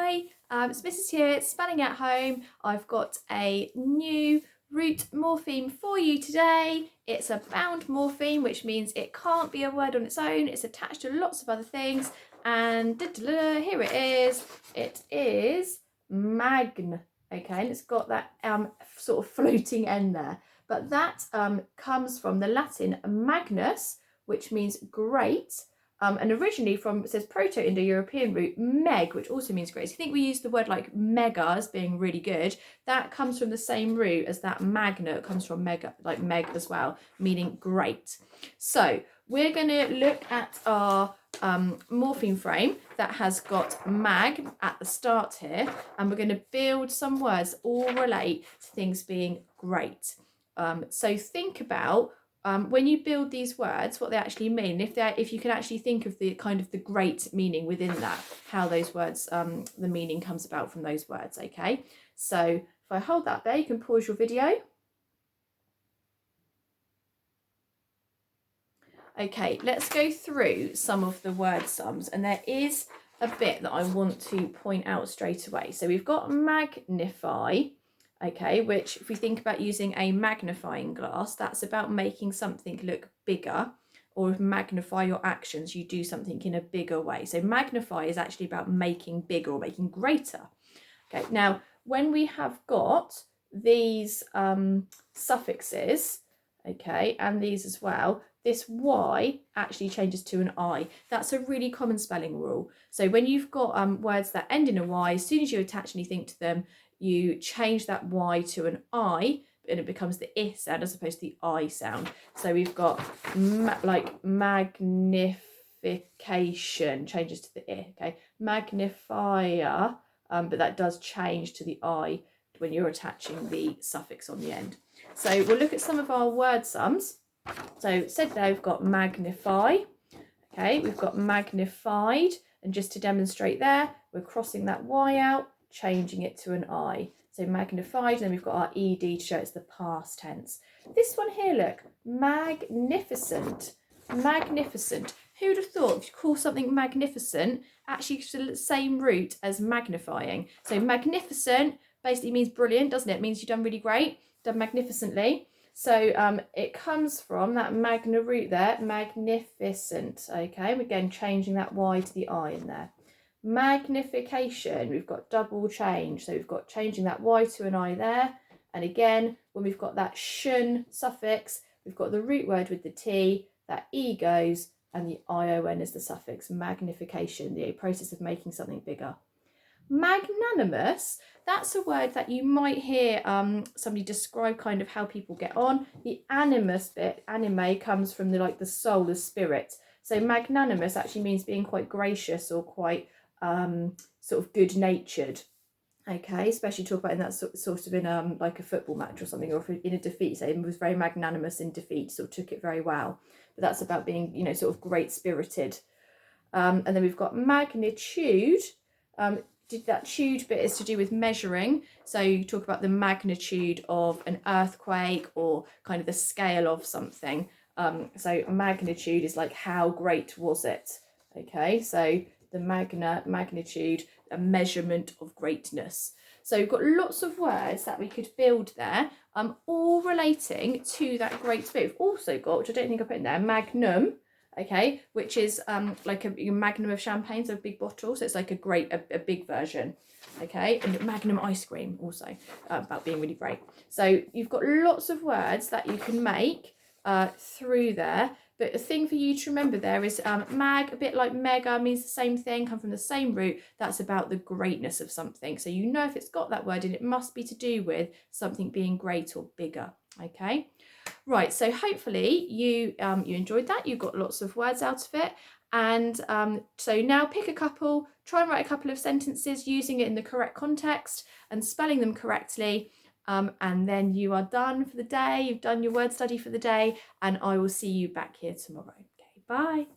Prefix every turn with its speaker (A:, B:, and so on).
A: Hi, it's Mrs. here, spelling at home. I've got a new root morpheme for you today. It's a bound morpheme, which means it can't be a word on its own. It's attached to lots of other things. And here it is. It is magn. Okay, and it's got that sort of floating end there. But that comes from the Latin magnus, which means great. And originally from, it says Proto-Indo-European root meg, which also means great. So you think we use the word like mega as being really good. That comes from the same root as that magna. It comes from mega, like meg as well, meaning great. So we're going to look at our morpheme frame that has got mag at the start here. And we're going to build some words that all relate to things being great. So think about when you build these words, what they actually mean. If you can actually think of the kind of the great meaning within that, how those words, the meaning comes about from those words. Okay, so if I hold that there, you can pause your video. Okay, let's go through some of the word sums, and there is a bit that I want to point out straight away. So we've got magnify. Okay, which if we think about using a magnifying glass, that's about making something look bigger, or magnify your actions, you do something in a bigger way. So magnify is actually about making bigger or making greater. Okay, now when we have got these suffixes, okay, and these as well, this Y actually changes to an I. That's a really common spelling rule. So when you've got words that end in a Y, as soon as you attach anything to them, you change that Y to an I, and it becomes the I sound as opposed to the I sound. So we've got like magnification changes to the I, okay? Magnifier, but that does change to the I when you're attaching the suffix on the end. So we'll look at some of our word sums. So said there, we've got magnify, okay, we've got magnified, and just to demonstrate there, we're crossing that Y out, changing it to an I. So magnified, and then we've got our ED to show it's the past tense. This one here, look, magnificent, magnificent. Who'd have thought if you call something magnificent, actually it's the same root as magnifying. So magnificent basically means brilliant, doesn't it? It means you've done really great, done magnificently. So it comes from that magna root there, magnificent, okay? And again, changing that Y to the I in there. Magnification, we've got double change. So we've got changing that Y to an I there. And again, when we've got that shun suffix, we've got the root word with the T, that E goes, and the ION is the suffix, magnification, the process of making something bigger. Magnanimous, that's a word that you might hear somebody describe kind of how people get on. The animus bit, anime, comes from the soul, the spirit. So magnanimous actually means being quite gracious or quite sort of good-natured. Okay, especially talk about in that sort of in like a football match or something, or in a defeat. So he was very magnanimous in defeat, sort of took it very well. But that's about being, you know, sort of great-spirited. And then we've got magnitude. That tude bit is to do with measuring. So you talk about the magnitude of an earthquake or kind of the scale of something. So magnitude is like how great was it? Okay, so the magnitude, a measurement of greatness. So we've got lots of words that we could build there, all relating to that great spirit. We've also got, which I don't think I put in there, magnum. Okay, which is like a magnum of champagne, so a big bottle, so it's like a big version. Okay, and magnum ice cream also, about being really great. So you've got lots of words that you can make through there, but the thing for you to remember there is mag, a bit like mega, means the same thing, come from the same root. That's about the greatness of something. So you know if it's got that word in it, must be to do with something being great or bigger. Okay. Right, so hopefully you enjoyed that. You got lots of words out of it. And so now pick a couple, try and write a couple of sentences using it in the correct context and spelling them correctly. And then you are done for the day. You've done your word study for the day, and I will see you back here tomorrow. Okay, bye.